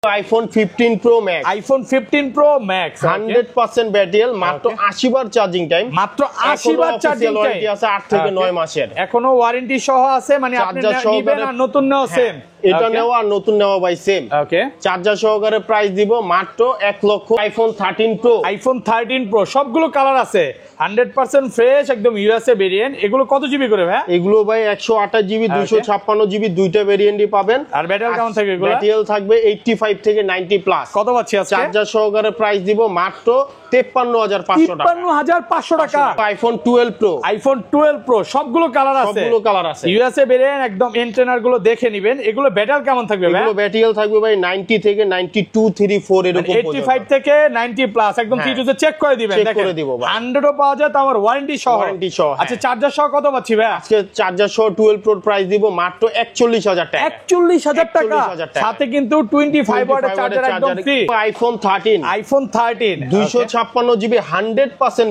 iPhone 15 Pro Max, iPhone 15 Pro Max 100% battery মাত্র 80 বার charging time, মাত্র 80 বার charging time আছে 8 থেকে 9 মাসের, এখনো ওয়ারেন্টি সহ আছে, মানে আপনি নিবেন আর নতুন নেওয়া সেম, এটা নেওয়া আর নতুন নেওয়া ভাই সেম। ওকে, চার্জার সহকারে প্রাইস দিব মাত্র 1 লক্ষ। iPhone 13 Pro, iPhone 13 Pro সবগুলো কালার আছে, 100% ফ্রেশ একদম ইউএসএ ভেরিয়েন্ট। এগুলো কত জিবি করে ভাই? এগুলো ভাই 128 জিবি 256 জিবি দুইটা ভেরিয়েন্টই পাবেন। আর ব্যাটারি কেমন থাকবে এগুলো? ব্যাটারি থাকবে 85 থেকে 90 প্লাস। কত পাচ্ছি আজকে? চার্জার সহকারে প্রাইস দিব মাত্র 53500 টাকা। 53500 টাকা। iPhone 12 Pro, iPhone 12 Pro সবগুলো কালার আছে, সবগুলো কালার আছে। ইউএসএ ভেরিয়েন্ট একদম এন্টেনার গুলো দেখে নেবেন। এগুলো ব্যাটারি কেমন থাকবে ভাই? এগুলো ব্যাটারি থাকবে ভাই 90 থেকে 92 34 এরকম পর্যন্ত, 85 থেকে 90 প্লাস একদম ফিউচারে চেক করে দিবেন। চেক দেখেন করে দিব ভাই, 100 ও পাওয়া যায়, তো আমার ওয়ারেন্টি সহ। আচ্ছা, চার্জার সহ কত পাচ্ছি ভাই আজকে? চার্জার সহ 12 Pro প্রাইস দিব মাত্র 41000 টাকা। 41000 টাকা, সাথে কিন্তু 25 ওয়াটের চার্জার একদম free. iPhone 13, iPhone 13 256 GB 100%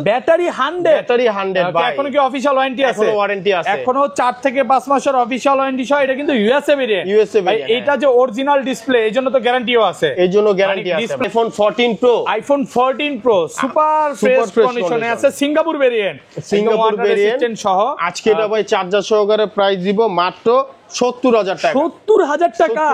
battery 100 ভাই। এখনো কি অফিশিয়াল ওয়ারেন্টি আছে? এখনো ওয়ারেন্টি আছে, এখনো 4 থেকে 5 মাসের অফিশিয়াল ওয়ারেন্টি সহ। এটা কিন্তু ইউএসএ ভেরিয়েন্ট, ভাই এটা যে অরিজিনাল ডিসপ্লে, এজন্য তো গ্যারান্টিও আছে, এইজন্য গ্যারান্টি আছে। iPhone 14 Pro, iPhone 14 Pro super fresh কন্ডিশনে আছে, সিঙ্গাপুর ভেরিয়েন্ট, সিঙ্গাপুর ভেরিয়েন্ট সহ। আজকে এটা ভাই চার্জার সহকারে প্রাইস দিব মাত্র 70000 টাকা। 70000 টাকা,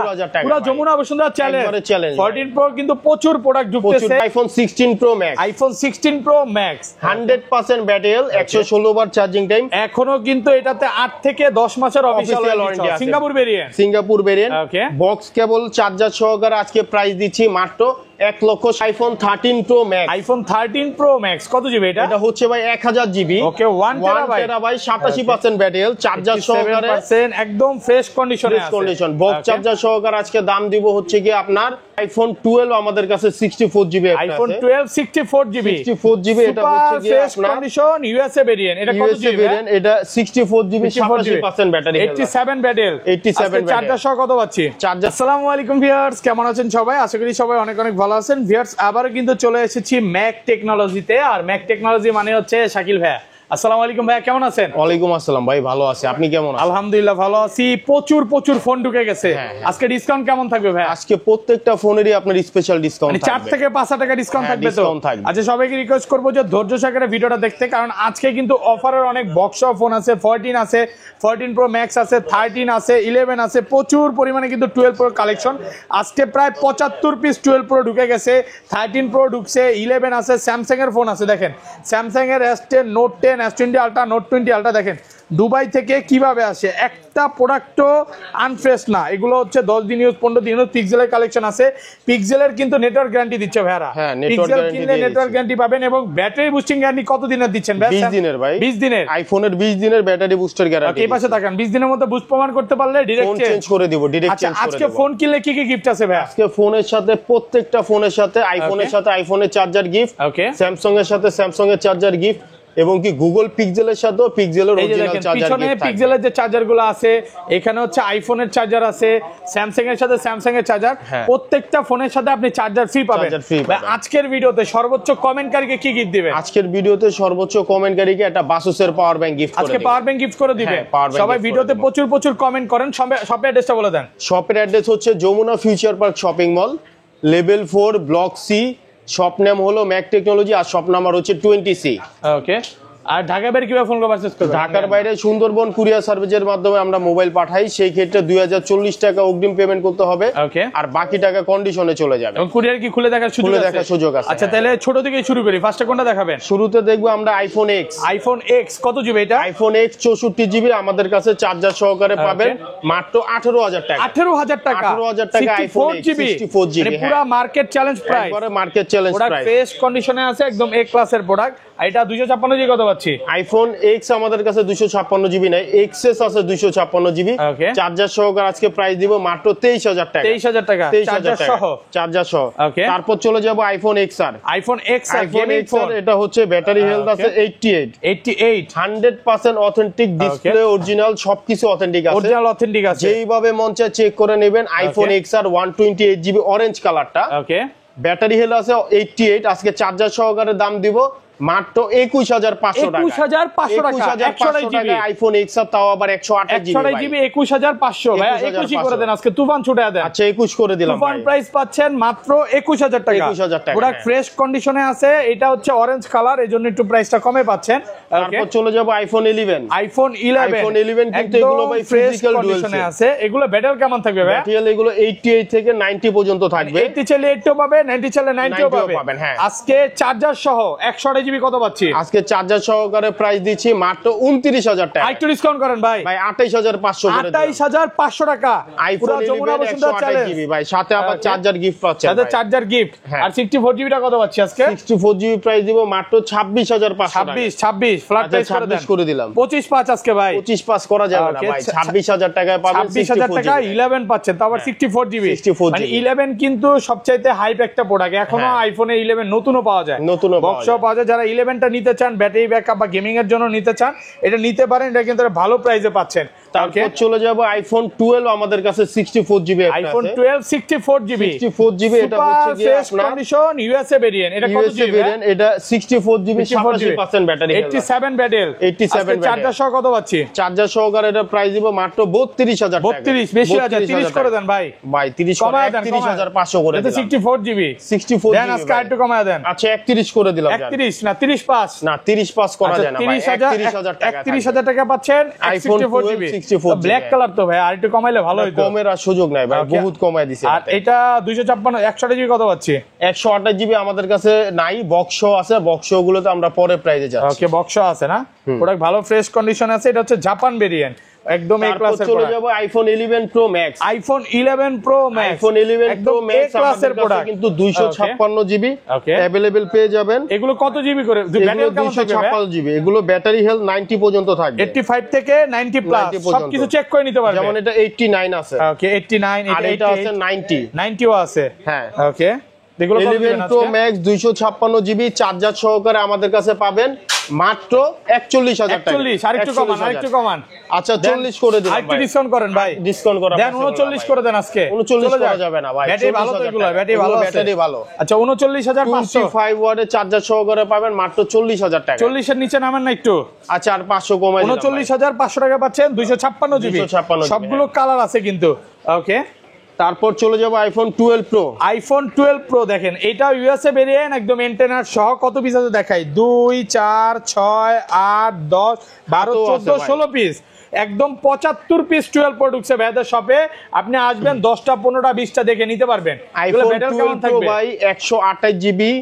পুরো যমুনা বসুন্ধরা চ্যালেঞ্জ। 14 Pro কিন্তু প্রচুর প্রোডাক্ট ঢুকতেছে। iPhone 16 Pro Max, iPhone 16 Pro Max 100% battery, 116 বার চার্জিং টাইম। এখনো কিন্তু এটাতে 8 থেকে 10 মাসের অফিশিয়াল ওয়ারেন্টি আছে। সিঙ্গাপুর ভেরিয়েন্ট বক্স কেবল চার্জার সহকারে আজকে প্রাইস দিচ্ছি মাত্র 1 লক্ষ। iPhone 13 Pro Max, iPhone 13 Pro Max কত জিবি এটা? এটা হচ্ছে ভাই 1000 জিবি, ওকে 1 টেরাবাইট, 87% ব্যাটারি, চার্জার সহকারে একদম ফ্রেশ কন্ডিশনে আছে। বক্স চার্জার সহকারে আজকে দাম দিব হচ্ছে কি আপনার iPhone 12 আমাদের কাছে 64 জিবি আছে। iPhone 12 64 জিবি, এটা হচ্ছে কি আপনার কন্ডিশন ইউএসএ ভেরিয়েন্ট। এটা কত জিবি? এটা 64 জিবি 87% ব্যাটারি, 87 ব্যাটারি, 87 চার্জার সহ কত পাচ্ছি? চার্জার। আসসালামু আলাইকুম ভিউয়ার্স, কেমন আছেন সবাই? আশা করি সবাই অনেক অনেক ভালো আছেন। ভিউয়ার্স, আবারো কিন্তু চলে এসেছি ম্যাক টেকনোলজিতে। আর ম্যাক টেকনোলজি মানে হচ্ছে শাকিল ভাই। আসসালামু আলাইকুম ভাই, কেমন আছেন? ওয়ালাইকুম আসসালাম ভাই, ভালো আছি, আপনি কেমন আছেন? আলহামদুলিল্লাহ ভালো আছি। প্রচুর ফোন ঢুকে গেছে। আজকে ডিসকাউন্ট কেমন থাকবে ভাই? আজকে প্রত্যেকটা ফোনেরই আপনার স্পেশাল ডিসকাউন্ট থাকবে, 4 থেকে 5 টাকা ডিসকাউন্ট থাকবে তো। আচ্ছা, সবাইকে রিকোয়েস্ট করবো যে ধৈর্য সহকারে ভিডিওটা দেখতে, কারণ আজকে কিন্তু অফারের অনেক বক্স ফোন আছে। 14 আছে, 14 Pro Max আছে, 13 আছে, 11 আছে, প্রচুর পরিমাণে কিন্তু 12 Pro কালেকশন। আজকে প্রায় 75 পিস 12 Pro ঢুকে গেছে, 13 Pro ঢুকছে, 11 আছে, স্যামসাং এর ফোন আছে। দেখেন স্যামসাং এর S10, Note 10, S20 Ultra, Note 20 Ultra দেখেন দুবাই থেকে কিভাবে আসে। একটা প্রোডাক্টও আনফ্রেশ না, এগুলো হচ্ছে 10 দিন ইউজ, 15 দিন ইউজ। পিক্সেলের কালেকশন আছে, পিক্সেলের কিন্তু নেটওয়ার্ক গ্যারান্টি দিচ্ছে ভাইরা। পিক্সেল কিনলে নেটওয়ার্ক গ্যারান্টি পাবেন, এবং ব্যাটারি বুস্টিং গ্যারান্টি কত দিনের দিচ্ছেন ভাই? 20 দিনের ভাই, 20 দিনের। আইফোনের 20 দিনের ব্যাটারি বুস্টার গ্যারান্টি। এই পাশে থাকেন, 20 দিনের মধ্যে বুস্ট প্রমাণ করতে পারলে ডাইরেক্ট চেঞ্জ করে দিব, ডাইরেক্ট চেঞ্জ করে দেব। আজকে ফোন কিনলে কি কি গিফট আছে ভাই? আজকে ফোনের সাথে, প্রত্যেকটা ফোনের সাথে, আইফোনের সাথে আইফোনের চার্জার গিফট, স্যামসাং এর সাথে স্যামসাং এর চার্জার গিফট, এবং কি গুগল পিক্সেলের সাথেও পিক্সেলের অরিজিনাল চার্জার পিছনে পিক্সেলের যে চার্জারগুলো আছে, এখানে হচ্ছে আইফোনের চার্জার আছে, স্যামসাং এর সাথে স্যামসাং এর চার্জার। প্রত্যেকটা ফোনের সাথে আপনি চার্জার ফ্রি পাবেন। আজকের ভিডিওতে সর্বোচ্চ কমেন্টকারীকে কি গিফট দিবেন? আজকের ভিডিওতে সর্বোচ্চ কমেন্টকারীকে একটা বাসুসের পাওয়ার ব্যাংক গিফট করে দিবেন। আজকে পাওয়ার ব্যাংক গিফট করে দিবেন। সবাই ভিডিওতে প্রচুর কমেন্ট করেন। শপের অ্যাড্রেসটা বলে দেন। শপের অ্যাড্রেস হচ্ছে Jamuna future park shopping mall, level 4, block C. Shop name হলো ম্যাক টেকনোলজি, আর শপ নাম্বার হচ্ছে 20C। ওকে। আর ঢাকার বাইরে কিভাবে ফোন পারচেজ করবে? ঢাকার বাইরে সুন্দরবন কুরিয়ার সার্ভিসের মাধ্যমে আমরা মোবাইল পাঠাই। সেই ক্ষেত্রে 2040 টাকা অগ্রিম পেমেন্ট করতে হবে, আর বাকি টাকা কন্ডিশনে চলে যাবে। এবং কুরিয়ার কি খুলে দেখার সুযোগ আছে? আচ্ছা, তাহলে ছোট থেকে শুরু করি। ফার্স্টে কোনটা দেখাবেন? শুরুতে দেখবো আমরা আইফোন এক্স। আইফোন এক্স কত জিবি এটা? আইফোন এক্স 64 জিবি আমাদের কাছে চার্জার সহকারে পাবেন মাত্র 18000 টাকা। 18000 টাকা, 18000 টাকা আইফোন 64 জিবি, পুরো মার্কেট চ্যালেঞ্জ প্রাইস। একবারে মার্কেট চ্যালেঞ্জ প্রাইস, ফ্রেশ কন্ডিশনে আছে, একদম এ ক্লাসের প্রোডাক্ট। এটা 256 জিবি কত পাচ্ছি? আইফোন এক্স আমাদের কাছে 256 জিবি নাই, এক্সএস আছে 256 জিবি। চার্জার সহকারে আজকে প্রাইস দিব মাত্র 23000 টাকা। 23000 টাকা চার্জার সহ। তারপর চলে যাব iPhone XR. IPhone XR gaming phone. এটা হচ্ছে ব্যাটারি হেলথ আছে 88, 100% অথেন্টিক, ডিসপ্লে অরিজিনাল, সবকিছু অথেন্টিক আছে। যেইভাবে মন চায় চেক করে নেবেন। আইফোন এক্সআর 128 জিবি অরেঞ্জ কালারটা। ব্যাটারি হেলথ আছে 88। আজকে চার্জার সহকারে দাম দিব মাত্র 21500 টাকা 21500 টাকা 128 জিবি আইফোন এক্সআর তাও আবার 128 জিবি 128 জিবি 21500 ভাই 21 করে দেন আজকে তুফান ছুটে দেন আচ্ছা 21 করে দিলাম তুফান প্রাইস পাচ্ছেন মাত্র 21000 টাকা 21000 টাকা পুরো ফ্রেশ কন্ডিশনে আছে এটা হচ্ছে অরেঞ্জ কালার এজন্য একটু প্রাইসটা কমে পাচ্ছেন তারপর চলে যাব আইফোন 11 আইফোন 11 কিন্তু এগুলো ভাই ফিজিক্যাল ডুয়াল আছে এগুলো ব্যাটারি কেমন থাকবে ভাই ব্যাটারি এগুলো 88 থেকে 90 পর্যন্ত থাকবে 80 চলে 80 পাবে 90 চলে 90 পাবে হ্যাঁ আজকে চার্জার সহ 128 জিবি কত পাচ্ছি আজকে চার্জার সহকারে প্রাইস দিচ্ছি মাত্র 29000 টাকা একটু ডিসকাউন্ট করেন ভাই 28500 করে দেন 28500 টাকা আইফোন 11 128 জিবি ভাই সাথে আবার চার্জার গিফট পাচ্ছেন সাথে চার্জার গিফট আর 64 জিবিটা কত পাচ্ছি আজকে 64 জিবি প্রাইস দিব মাত্র 26500 টাকা 26 ফ্ল্যাট প্রাইস করে দিলাম 25 আজকে ভাই 25 করা যাবে না ভাই 26000 টাকায় পাবেন 26000 টাকা 11 পাচ্ছেন তারপর 64 জিবি মানে 11 কিন্তু সবচাইতে হাইপ একটা প্রোডাক্ট এখনো আইফোনে 11 নতুনও পাওয়া যায় বক্সও পাওয়া যায় যারা 11টা নিতে চান ব্যাটারি ব্যাকআপ বা গেমিং এর জন্য নিতে চান এটা নিতে পারেন এটা কিন্তু ভালো প্রাইসে পাচ্ছেন তারপর চলে যাব আইফোন 12 আমাদের কাছে 64 জিবি আছে আইফোন 12 64 জিবি এটা হচ্ছে কি আপনার কন্ডিশন ইউএসএ ভেরিয়েন্ট এটা কত জিবি ভেরিয়েন্ট এটা 64 জিবি 87% ব্যাটারি 87 ব্যাটারি 87 চার্জার সহ কত পাচ্ছি চার্জার সহকারে এটা প্রাইস দিব মাত্র 32000 টাকা 32 বেশি হাজার 30 করে দেন ভাই 30 করে 31500 করে এটা 64 জিবি 64 দেন আজকে একটু কমায় দেন আচ্ছা 31 করে দিলাম 31 না 30 পাস না 30 পাস করা যায় না ভাই 31000 টাকা 31000 টাকা পাচ্ছেন আইফোন 64 জিবি ব্ল্যাক কালার তো ভাই আর একটু কমাইলে ভালো হইতো কমের আর সুযোগ নাই ভাই বহুত কমায় দিছে আর এটা 256 128 জিবি কত পাচ্ছি 128 জিবি আমাদের কাছে নাই বক্স আছে বক্স গুলোতে আমরা পরে প্রাইসে যাচ্ছি ওকে বক্স আছে না প্রোডাক্ট ভালো ফ্রেশ কন্ডিশন আছে এটা হচ্ছে জাপান ভেরিয়েন্ট একদম এ ক্লাসের চলে যাব iPhone 11 pro max iPhone 11 pro max iPhone 11 pro max ক্লাসের প্রোডাক্ট কিন্তু 256 জিবি अवेलेबल পেয়ে যাবেন এগুলো কত জিবি করে ব্যাটারি কেমন থাকবে 256 জিবি এগুলো ব্যাটারি হেলথ 90 পর্যন্ত থাকবে 85 থেকে 90 প্লাস সবকিছু চেক করে নিতে পারবেন যেমন এটা 89 আছে ওকে 89 আর এটা আছে 90 ও আছে হ্যাঁ ওকে 11 প্রো ম্যাক্স 256 জিবি চার্জার সহকারে আমাদের কাছে পাবেন মাত্র 41000 টাকা 41 আরেকটু কমান আচ্ছা 40 করে দিন ভাই আরেকটু ডিসকাউন্ট করেন ভাই ডিসকাউন্ট করা দেন 39 করে দেন আজকে 39 করা যাবে না ভাই ব্যাটারি ভালো তো এগুলো ব্যাটারি ভালো আছে ব্যাটারি ভালো আচ্ছা 39500 25 ওয়াটের চার্জার সহকারে পাবেন মাত্র 40000 টাকা 40 এর নিচে নামেন না একটু আচ্ছা আর 500 কমাই দিলাম 39500 টাকা পাচ্ছেন 256 জিবি সবগুলো কালার আছে কিন্তু ওকে তারপর চলে যাব আইফোন 12 প্রো আইফোন 12 প্রো দেখেন এটা ইউএসএ ভেরিয়েন্ট একদম এন্টেনার সহ কত পিস আছে দেখাই 2 4 6 8 10 12 14 16 পিস একদম 75 পিস 12 প্রো ঢুকছে ভাইদের শপে আপনি আসবেন 10টা 15টা 20টা দেখে নিতে পারবেন আইফোন 12 প্রো ভাই 128 জিবি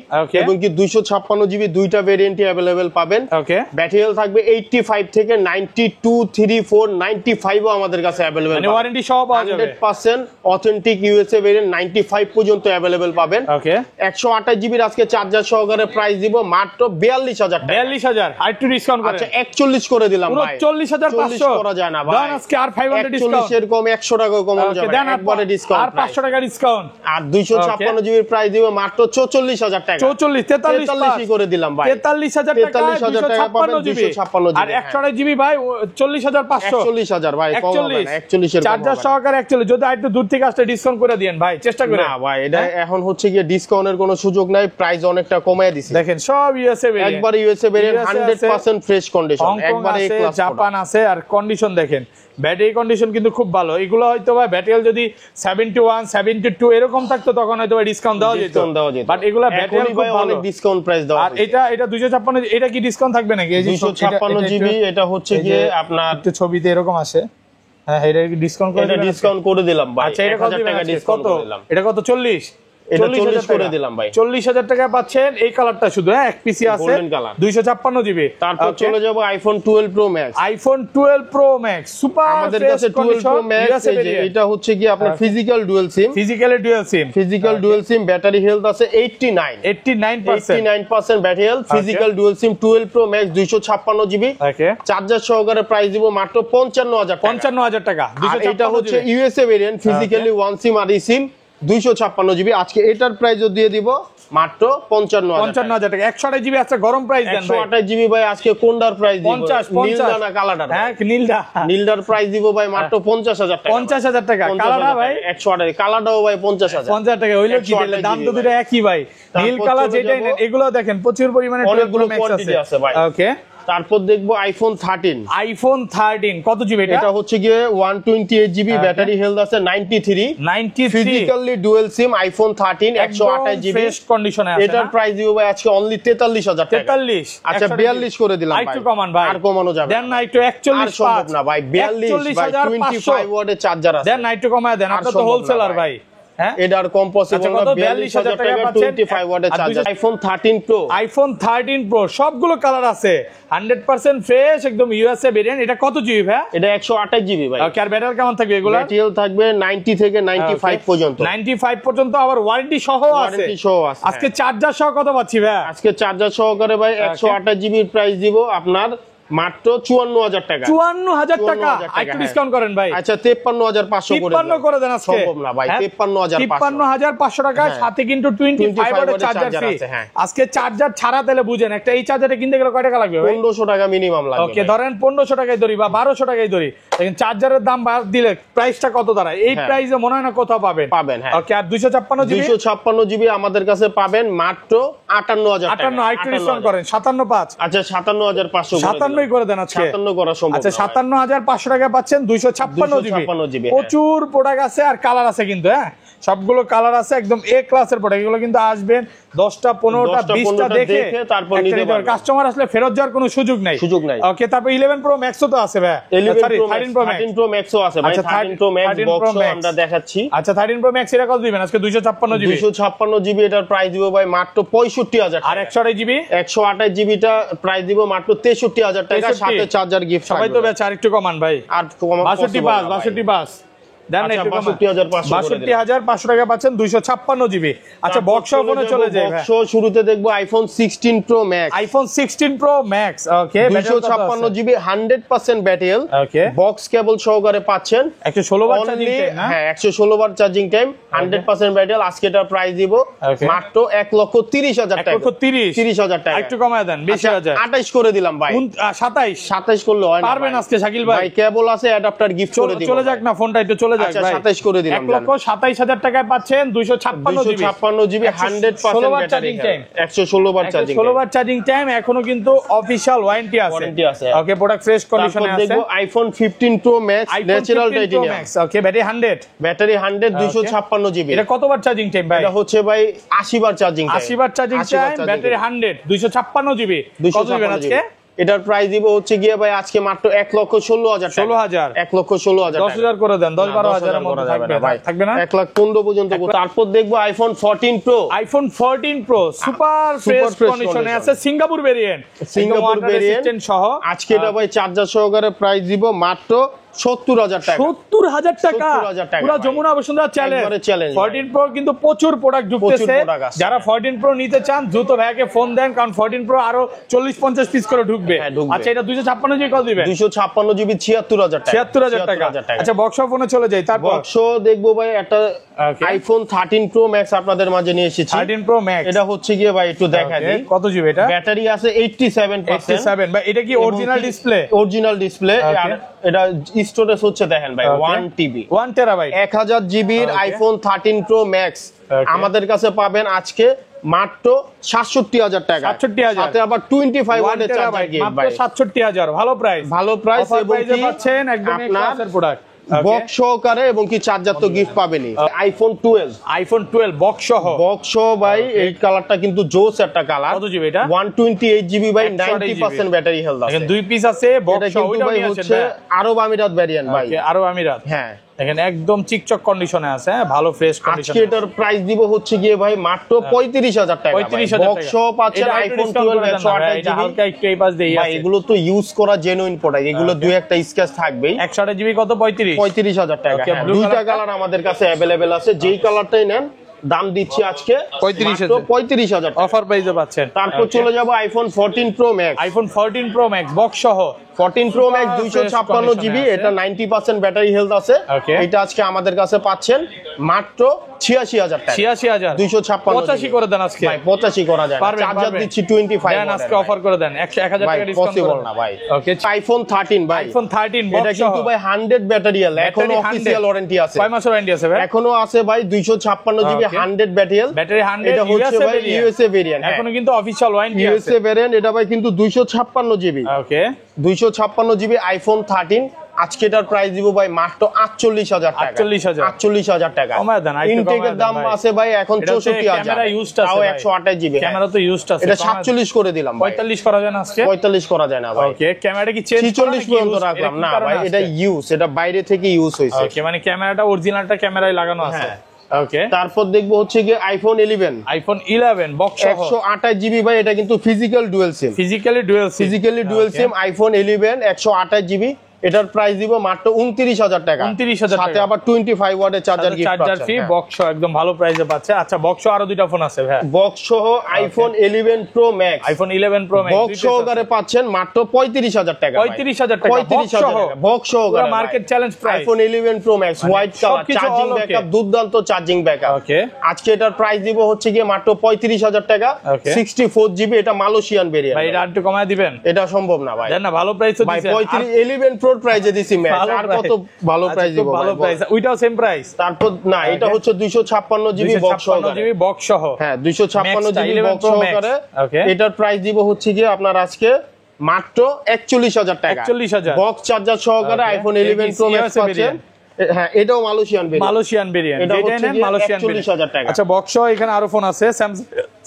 এবং কি 256 জিবি দুইটা ভেরিয়েন্টই अवेलेबल পাবেন ওকে ব্যাটারি হেলথ থাকবে 85 থেকে 92 34 95 ও আমাদের কাছে अवेलेबल মানে ওয়ারেন্টি সহ পাওয়া যাবে 100% অথেন্টিক ইউএসএ ভেরিয়েন্ট 95 পর্যন্ত अवेलेबल পাবেন ওকে 128 জিবির আজকে চার্জার সহকারে প্রাইস দিব মাত্র 42000 টাকা 42000 আর একটু ডিসকাউন্ট করেন আচ্ছা 41 করে দিলাম ভাই 40500 করা যায় না ভাই দেন আজকে আর 500 ডিসকাউন্ট 41 এর কম 100 টাকা কম যাবে একবারে ডিসকাউন্ট আর 500 টাকা ডিসকাউন্ট আর 256 জিবির প্রাইস দিব মাত্র 44000 টাকা 43 করে দিলাম ভাই 43000 টাকা 43000 টাকা পাবেন 256 জিবি আর 128 জিবি ভাই 40500 41000 ভাই কম হবে না 41 এর চার্জার সহকারে 41 যদি একটু দূর থেকে আসলে ডিসকাউন্ট করে দেন ভাই চেষ্টা করে না ভাই এটা এখন হচ্ছে গিয়ে ডিসকাউন্টের কোনো সুযোগ নাই প্রাইস অনেকটা কমায় দিছি দেখেন সব ইউএসএ ভেরিয়েন্ট একবার ইউএসএ ভেরিয়েন্ট 100% ফ্রেশ কন্ডিশন একবারে এ ক্লাস জাপান আছে আর কন্ডিশন দেখেন ব্যাটারি কন্ডিশন কিন্তু খুব ভালো এগুলো হয়তো ভাই ব্যাটারি যদি 71 72 এরকম থাকতো তখন হয়তো ডিসকাউন্ট দেওয়া যেত বাট এগুলো ব্যাটারি খুব ভালো অনেক ডিসকাউন্ট প্রাইস দেওয়া আর এটা 256 এটা কি ডিসকাউন্ট থাকবে নাকি এই যে 256 জিবি এটা হচ্ছে গিয়ে আপনার একটু ছবিতে এরকম আসে হ্যাঁ এটা কি ডিসকাউন্ট করে দিলাম ডিসকাউন্ট করে দিলাম ভাই আচ্ছা এটা কত টাকা ডিসকাউন্ট করে দিলাম এটা কত 40 এটা 40 করে দিলাম ভাই 40000 টাকা পাচ্ছেন এই কালারটা শুধু এক পিসি আছে 256 জিবি তারপর চলে যাব iPhone 12 pro max iPhone 12 pro max super আমাদের কাছে 12 প্রো ম্যাক্স এটা হচ্ছে কি আপনার physical dual SIM battery health আছে 89% battery health physical dual SIM 12 pro max 256 GB okay charger সহকারে প্রাইস দিব মাত্র 55000 টাকা এটা হচ্ছে USA variant physically one SIM আর ই সিম 256 জিবি আজকে এটার প্রাইসও দিয়ে দিব মাত্র 55,000 টাকা। 128 জিবি আছে, গরম প্রাইস দেন ভাই। 128 জিবি ভাই আজকে কোনটার প্রাইস দিব? 50 নীলদা না কালাডা? হ্যাঁ নীলদা। নীলদার প্রাইস দিব ভাই মাত্র 50,000 টাকা। 50,000 টাকা। কালাডা ভাই 128, কালাডাও ভাই 50,000। 50 টাকা হইলো কি দিলে? দাম তো দুটো একই ভাই। নীল কালার যেটাই নেন, এগুলো দেখেন প্রচুর পরিমাণে অনেকগুলো কোয়ান্টিটি আছে ভাই। ওকে, তারপর দেখবো আইফোন 13। আইফোন 13 কত জিবি এটা? এটা হচ্ছে গিয়ে 128 জিবি, ব্যাটারি হেলথ আছে 93, physically dual SIM iPhone 13 128 GB fresh কন্ডিশনে আছে। এটার প্রাইস দিব ভাই আজকে অনলি 43,000 টাকা। 43, আচ্ছা 42 করে দিলাম ভাই। একটু কমান ভাই, আর কমানো যাবে দেন না একটু 41 সম্ভব না ভাই। 42 ভাই 25 ওয়াটের চার্জার আছে, দেন না একটু কমায় দেন, আপনি তো হোলসেলার ভাই। হ্যাঁ এটা আর কম পসিবল না। 42,000 টাকা 25 ওয়াটের charger. IPhone 13 pro, iPhone 13 pro সবগুলো কালার আছে, 100% ফ্রেশ একদম ইউএসএ ভেরিয়েন্ট। এটা কত জিবি ভাই? এটা 128 জিবি ভাই। ওকে, আর ব্যাটারি কেমন থাকবে এগুলা? ব্যাটারি থাকবে 90 থেকে 95 পর্যন্ত। 95 পর্যন্ত, আবার ওয়ারেন্টি সহ আছে। ওয়ারেন্টি সহ আছে। আজকে চার্জার সহ কত পাচ্ছি ভাই? আজকে চার্জার সহকারে ভাই 128 জিবির প্রাইস দিব আপনার মাত্র 54,000 টাকা। 54,000 টাকা, একটু ডিসকাউন্ট করেন ভাই। আচ্ছা 53,500 করে দেন। 53 করে দেন আজকে। সম্ভব না ভাই, 53,500 টাকা, সাথে কিন্তু 25 ওয়াটের চার্জার ফ্রি। আজকে চার্জার ছাড়া তাহলে বুঝেন, একটা এই চার্জারটা কিনতে গেলে কয় টাকা লাগবে ভাই? 1500 টাকা মিনিমাম লাগবে। ওকে, ধরেন 1500 টাকায় ধরি বা 1200 টাকায় ধরি, দেখেন চার্জারের দাম বাদ দিলে প্রাইসটা কত দাঁড়ায়? এই প্রাইসে মনে হয় না কোথাও পাবেন। হ্যাঁ। ওকে, আর 256 জিবি? 256 জিবি আমাদের কাছে পাবেন মাত্র 58,000 টাকা। 58, একটু ডিসকাউন্ট করেন, 57,500। আচ্ছা 57,500 57 করে দেন আজকে। 57 করা সম্ভব। আচ্ছা 57,500 টাকা পাচ্ছেন 256 জিবি। প্রচুর প্রোডাক্ট আছে আর কালার আছে কিন্তু, হ্যাঁ সবগুলো কালার আছে, একদম এ ক্লাসের প্রোডাক্ট। এগুলো কিন্তু আসবেন 10টা 15টা 20টা দেখে তারপর নিতে পারবেন। কাস্টমার আসলে ফেরত যাওয়ার কোনো সুযোগ নাই। ওকে, তারপর 11 প্রো ম্যাক্সও তো আছে ভাই। 13 প্রো ম্যাক্সও আছে ভাই। 13 প্রো ম্যাক্স বক্সও আমরা দেখাচ্ছি। আচ্ছা 13 প্রো ম্যাক্স এটা কত দিবেন আজকে? 256 জিবি। 256 জিবি এটার প্রাইস দিব ভাই মাত্র 65,000 টাকা। আর 128 জিবি? 128 জিবিটা প্রাইস দিব মাত্র 63,000 টাকা, সাথে চার্জার গিফট। সবাই তো বেচা, আর একটু কমান ভাই। আর কমান 62 দেন না, একটু 62,500 টাকা পাচ্ছেন 256 জিবি। আচ্ছা বক্স ফোনে চলে যায় ভাই। বক্স শুরুতে দেখবো iPhone 16 pro max. IPhone 16 pro max, okay 256 GB 100% battery. Okay, box cable সহকারে পাচ্ছেন। 116 ওয়াট চার্জিং টাইম। হ্যাঁ 116 ওয়াট চার্জিং টাইম, 100% ব্যাটারি। আজকে এটার প্রাইস দিব মাত্র 1,30,000 টাকা। 30,000 টাকা, একটু কমায় দেন। 20,000 28 করে দিলাম ভাই। 27 করলে হয় না পারবেন আজকে শাকিল ভাই? ভাই কেবল আছে, অ্যাডাপ্টার গিফট করে দিব। চলে যাক না ফোনটা, একটু চলে যাক আচ্ছা ভাই। 27 করে দিলাম। 1,27,000 টাকায় পাচ্ছেন 256 GB 100% battery charging time, 116 watt charging time. 16 watt charging time, এখনো কিন্তু অফিশিয়াল ওয়ারেন্টি আছে। ওকে, প্রোডাক্ট ফ্রেশ কন্ডিশনে আছে। দেখো iPhone 15 pro max natural titanium. Okay, battery 100, battery 100, 256 GB. এটা কত বার চার্জিং টাইম ভাই? এটা হচ্ছে ভাই 80 বার চার্জিং টাইম। 80 বার চার্জিং টাইম, ব্যাটারি 100, 256 জিবি। কত দিবেন আজকে? এটার প্রাইস দিব হচ্ছে গিয়ে ভাই আজকে মাত্র 1,16,000 টাকা। 16,000, 1,16,000 টাকা। 10,000 করে দেন, 10-12,000 এর মধ্যে থাকবে না? 1,15,000 পর্যন্ত। তারপর দেখবো iPhone 14 pro. IPhone 14 pro super fresh কন্ডিশনে আছে, সিঙ্গাপুর ভেরিয়েন্ট। সিঙ্গাপুর ভেরিয়েন্ট সহ আজকে এটা ভাই চার্জার সহকারে প্রাইস দিব মাত্র 70,000 টাকা। 70,000 টাকা, পুরো যমুনা বসুন্ধরা চ্যালেঞ্জ। 14 প্রো কিন্তু প্রচুর প্রোডাক্ট ঢুকতেছে। যারা 14 প্রো নিতে চান দ্রুত ভাইকে ফোন দেন, কারণ 14 প্রো আরো 40-50 পিস করে ঢুকবে। আচ্ছা এটা 256 জিবি কত দিবেন? 256 জিবি 76,000 টাকা। 76,000 টাকা। আচ্ছা বক্স ফোনে চলে যাই। তারপর বক্স দেখবো ভাই একটা আইফোন 13 প্রো ম্যাক্স আপনাদের মাঝে নিয়ে এসেছি। 13 প্রো ম্যাক্স এটা হচ্ছে গিয়ে ভাই একটু দেখা দিই কত জিবি এটা। ব্যাটারি আছে 87%। ভাই এটা কি অরিজিনাল ডিসপ্লে? Original display. আর এটা স্টোরেজ হচ্ছে দেখেন ভাই 1 টিবি, 1 টেরাবাইট, 1000 জিবির আইফোন 13 প্রো ম্যাক্স আমাদের কাছে পাবেন আজকে মাত্র 67,000 টাকা। 67,000, সাথে আবার 25 ওয়াটের চার্জার গিফট ভাই। 67,000, ভালো প্রাইস। ভালো প্রাইস এবং কি পাচ্ছেন একদম ক্লাসের প্রোডাক্ট, বক্স সহকারে, এবং কি চার্জার তো গিফট পাবেনই। আইফোন 12 বক্স সহ ভাই এই কালারটা কিন্তু জোস একটা কালার। কত জিবি এটা? 128 জিবি ভাই, 90% ব্যাটারি হেলথ আছে। দেখেন দুই পিস আছে বক্স সহ। ওইটা হচ্ছে আরব আমিরাত ভেরিয়েন্ট ভাই। আরব আমিরাত, হ্যাঁ দেখেন একদম চিকচক কন্ডিশনে আছে, ভালো ফ্রেশ কন্ডিশনে। আজকে এটার প্রাইস দিব হচ্ছে গিয়ে ভাই মাত্র 35,000 টাকা। 35,000 টাকা বক্স পাচ্ছেন আইফোন 12 128 জিবি। হালকা একটু এই পাশ দিয়ে ভাই এগুলো তো ইউজ করা জেনুইন প্রোডাক্ট, এগুলো দুই একটা স্ক্র্যাচ থাকবেই। 128 জিবি কত? 35,000 টাকা। দুইটা কালার আমাদের কাছে अवेलेबल আছে, যেই কালারটাই নেন দাম দিচ্ছি আজকে 35,000 অফার প্রাইসে পাচ্ছেন। তারপর চলে যাব iPhone 14 pro max. IPhone 14 pro max box সহ 14 Pro Max 256 জিবি, এটা 90% ব্যাটারি হেলথ আছে। এটা আজকে আমাদের কাছে পাচ্ছেন মাত্র 86000 টাকা। 86000 256 85 করে দেন আজকে ভাই, 85 করা যায় না। চার্জার দিচ্ছি 25 দেন আজকে অফার করে দেন 1000 টাকা ডিসকাউন্ট পসিবল না ভাই। ওকে, আইফোন 13 ভাই, আইফোন 13 এটা কিন্তু ভাই 100 ব্যাটারি হেলথ, এখনো অফিশিয়াল ওয়ারেন্টি আছে। কয় মাসের ওয়ারেন্টি আছে ভাই? এখনো আছে ভাই 256 জিবি 100 ব্যাটারি 100, এটা হচ্ছে ভাই ইউএসএ ভেরিয়েন্ট। এখনো কিন্তু অফিশিয়াল ওয়ারেন্টি আছে ইউএসএ ভেরিয়েন্ট, এটা ভাই কিন্তু 256 জিবি। ওকে, 256 জিবি আইফোন 13 আজকে এটার প্রাইস দিব ভাই মাত্র 48000 টাকা। 48000 টাকা কমায় দেন। ইনটেকের দাম আছে ভাই এখন 64000। ক্যামেরা ইউজড আছে, তাও 128 জিবি, ক্যামেরা তো ইউজড আছে। এটা 47 করে দিলাম ভাই। 45 করা যায় না আজকে? 45 করা যায় না ভাই। ওকে, ক্যামেরা কি চেঞ্জ 46 পর্যন্ত রাখলাম না ভাই, এটা ইউজ, এটা বাইরে থেকে ইউজ হইছে। ওকে, মানে ক্যামেরাটা অরিজিনালটা ক্যামেরায় লাগানো আছে। ওকে, তারপর দেখবো হচ্ছে কি আইফোন 11। আইফোন 11 বক্স সহ 128 জিবি ভাই, এটা কিন্তু ফিজিক্যাল ডুয়াল সিম। Physically dual SIM iPhone 11 128 GB, এটার প্রাইস দিব মাত্র 29000 টাকা। 29000 সাথে আবার 25 ওয়াটের চার্জার গিফট পাচ্ছেন। চার্জার ফ্রি, বক্স সহ একদম ভালো প্রাইসে পাচ্ছে। আচ্ছা, বক্স সহ আরো দুইটা ফোন আছে ভাই। বক্স সহ iPhone 11 pro max, iPhone 11 pro max box সহকারে পাচ্ছেন মাত্র 35000 টাকা। 35000 টাকা বক্স সহ, বক্স সহকারে market challenge price. IPhone 11 pro max white colour, charging backup দুর্দান্ত চার্জিং ব্যাকআপ। ওকে, আজকে এটার প্রাইস দিব হচ্ছে কি মাত্র 35000 টাকা। 64 জিবি, এটা মালয়েশিয়ান ভেরিয়েন্ট। ভাই এটা একটু কমায় দিবেন? এটা সম্ভব না ভাই, দেন না, ভালো প্রাইস তো দিছেন। 11 প্রো প্রাইসে দিছি ম্যাক্স, আর কত ভালো প্রাইস দিব? ভালো প্রাইস, ওইটাও সেম প্রাইস। তারপর না, এটা হচ্ছে 256 জিবি বক্স সহকারে। জিবি বক্স সহ, হ্যাঁ 256 জিবি বক্স সহকারে। এটার প্রাইস দিব হচ্ছে কি আপনার আজকে মাত্র 41000 টাকা। 41000 বক্স চার্জার সহকারে আইফোন 11 প্রো ম্যাক্স পাচ্ছেন। হ্যাঁ, এটাও মালয়েশিয়ান ভেরিয়েন্ট। যেটা নেন মালয়েশিয়ান ভেরিয়েন্ট। 40000 টাকা। আচ্ছা, বক্স সহ এখানে আরো ফোন আছে।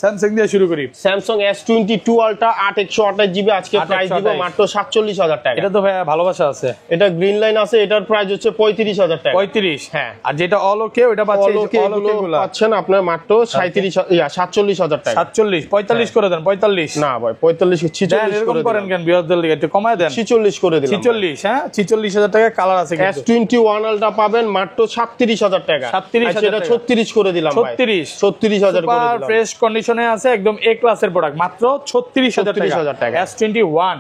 স্যামসাং দিয়ে শুরু করি। স্যামসাং S22 আলট্রা 8128 জিবি, আজকে প্রাইস দিব মাত্র 47000 টাকা। এটা তো ভাই ভালোবাসা আছে, এটা গ্রিন লাইন আছে, এটার প্রাইস হচ্ছে 35000 টাকা। 35, হ্যাঁ। আর যেটা অল ওকে ওটা পাচ্ছেন আপনার মাত্র 47000 টাকা। 47 45 করে দেন। 45 না ভাই, 45 46 এরকম করেন কেন? বিয়ারদের লিগে একটু কমায় দেন। 46 করে দিলাম। 46, হ্যাঁ 46000 টাকা। কালার আছে কিন্তু। S21 আলট্রা পাবেন মাত্র 37000 টাকা। 37000 এটা 36 করে দিলাম ভাই। 36000 করে দিলাম। ফ্রেশ কন্ডিশনে আছে, একদম এ ক্লাসের প্রোডাক্ট, মাত্র 36000 টাকা। S21।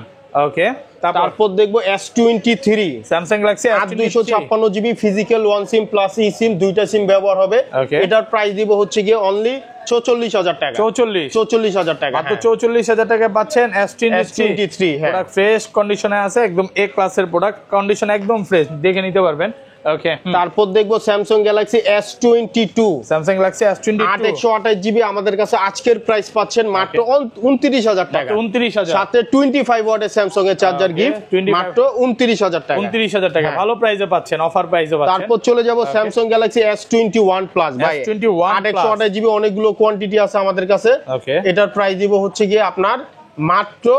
ওকে, তারপর দেখবো S23 Samsung Galaxy S256 GB physical one SIM plus e SIM, দুইটা সিম ব্যবহার হবে। এটার প্রাইস দিব হচ্ছে গিয়ে অনলি 44000 টাকা। 44000 টাকা, মাত্র 44000 টাকা পাচ্ছেন। S23, হ্যাঁ, ফ্রেশ কন্ডিশনে আছে, একদম এ ক্লাসের প্রোডাক্ট, কন্ডিশন একদম ফ্রেশ, দেখে নিতে পারবেন। ওকে, তারপর দেখবো Samsung Galaxy S22। Samsung Galaxy S22 8128 GB, আমাদের কাছে আজকের প্রাইস পাচ্ছেন মাত্র 29000 টাকা। 29000, সাথে 25 ওয়াটের স্যামসাং এর চার্জার গিফট, মাত্র 29000 টাকা। 29000 টাকা ভালো প্রাইসে পাচ্ছেন, অফার প্রাইসে পাচ্ছেন। তারপর চলে যাব স্যামসাং গ্যালাক্সি S21 প্লাস ভাই। S21 8128 জিবি, অনেকগুলো কোয়ান্টিটি আছে আমাদের কাছে। ওকে, এটার প্রাইস দিব হচ্ছে গিয়ে আপনার মাত্র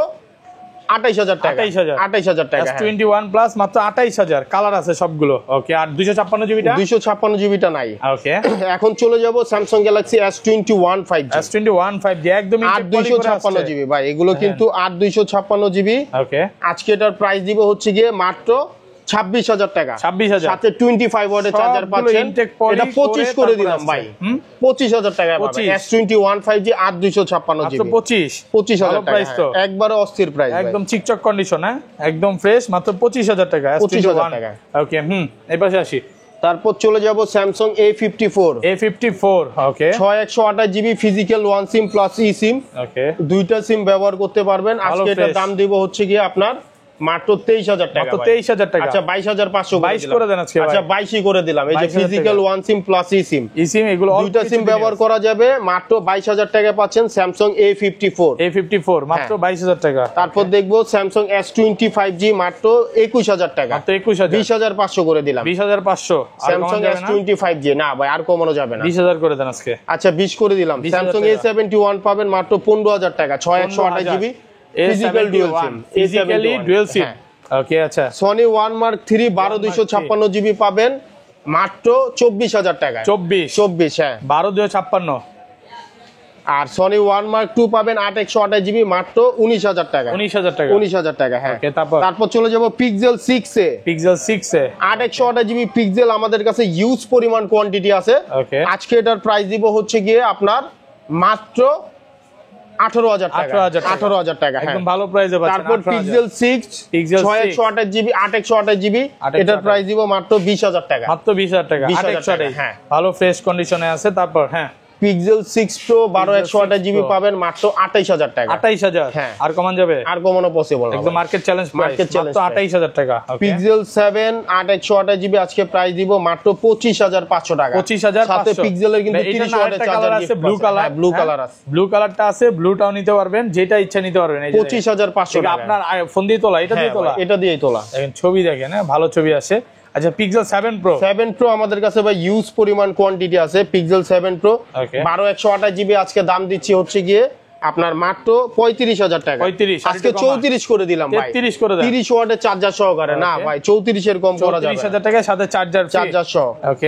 28000 টাকা। 28000 টাকা। S21 প্লাস মাত্র 28000। কালার আছে সবগুলো। ওকে, আর 256 জিবিটা? 256 জিবিটা নাই। ওকে, এখন চলে যাব Samsung Galaxy S21 5G। S21 5G একদম 256 জিবি ভাই, এগুলো কিন্তু 256 জিবি। ওকে, আজকে এটার প্রাইস দিব হচ্ছে গিয়ে মাত্র 26000 টাকা। 26000, সাথে 25 ওয়াটের চার্জার পাচ্ছেন। এটা 25 করে দিলাম ভাই। 25000 টাকা পাবেন। S21 5G 256 জিবি, 25000 টাকা। একবারে অস্থির প্রাইস, একদম চিকচক কন্ডিশন, হ্যাঁ একদম ফ্রেশ, মাত্র 25000 টাকা। 25000 টাকা। ওকে, এই পাশে আসি। তারপর চলে যাব Samsung A54। Okay, 6128 GB physical one SIM plus e SIM. Okay, দুইটা সিম ব্যবহার করতে পারবেন। আজকে এটার দাম দিব হচ্ছে গিয়ে আপনার মাত্র 23000 টাকা। 23000 টাকা। আচ্ছা 22500 22 করে দেন আজকে। আচ্ছা 22 করে দিলাম। এই যে physical one SIM plus e সিম, এগুলো দুইটা সিম ব্যবহার করা যাবে। মাত্র 22000 টাকা পাচ্ছেন স্যামসাং A54 মাত্র 22000 টাকা। তারপর দেখবো স্যামসাং S25G মাত্র 21000 টাকা। মাত্র 21000, 20500 করে দিলাম। 20500। স্যামসাং S25G না ভাই, আর কমানো যাবে না। 20000 করে দেন আজকে। আচ্ছা 20 করে দিলাম। স্যামসাং A71 পাবেন মাত্র 15000 টাকা। 6128 জিবি ফিজিক্যাল ডুয়াল সিম। ওকে, আচ্ছা সনি ওয়ান মার্ক 3 12256 জিবি পাবেন মাত্র 24000 টাকা। 24 হ্যাঁ 12256। আর সনি ওয়ান মার্ক 2 পাবেন 8128 জিবি মাত্র 19000 টাকা। 19000 টাকা হ্যাঁ। তারপর চলে যাব পিক্সেল 6 এ। 8128 জিবি পিক্সেল আমাদের কাছে ইউজ পরিমাণ কোয়ান্টিটি আছে। আজকে এটার প্রাইস দিব হচ্ছে গিয়ে আপনার মাত্র 18,000 টাকা 18,000 টাকা একদম ভালো প্রাইসে পাচ্ছেন। তারপর পিক্সেল 6 6128 জিবি 8128 জিবি এটার প্রাইস দিব মাত্র 20,000 টাকা মাত্র 20,000 টাকা 8128 হ্যাঁ ভালো ফ্রেশ কন্ডিশনে আছে। তারপর হ্যাঁ পিক্সেল 6 প্রো 12128 জিবি পাবেন মাত্র 28000 টাকা 28000 হ্যাঁ আর কমান যাবে আর কমানো পসিবল না একদম মার্কেট চ্যালেঞ্জ প্রাইস মাত্র 28000 টাকা। পিক্সেল 7 8128 জিবি আজকে প্রাইস দিব মাত্র 25500 টাকা 25500 সাথে পিক্সেলের কিন্তু 30 ওয়াটের চার্জার আছে ব্লু কালার ব্লু কালার আছে ব্লু কালারটা আছে ব্লুটাও নিতে পারবেন যেটা ইচ্ছা নিতে পারবেন। এই যে 25500 টাকা আপনার ফোন দিয়ে তোলা এটা দিয়ে তোলা এটা দিয়েই তোলা দেখেন ছবি দেখেন হ্যাঁ ভালো ছবি আসে। আচ্ছা পিক্সেল 7 প্রো আমাদের কাছে ভাই ইউজ পরিমাণ কোয়ান্টিটি আছে পিক্সেল 7 প্রো 12128 জিবি আজকে দাম দিচ্ছি হচ্ছে গিয়ে আপনার মাত্র 35000 টাকা 35 আজকে 34 করে দিলাম ভাই 33 করে দেন 30 ওয়াটের চার্জার সহকারে না ভাই 34 এর কম করা যাবে 34000 টাকার সাথে চার্জার সহ ওকে।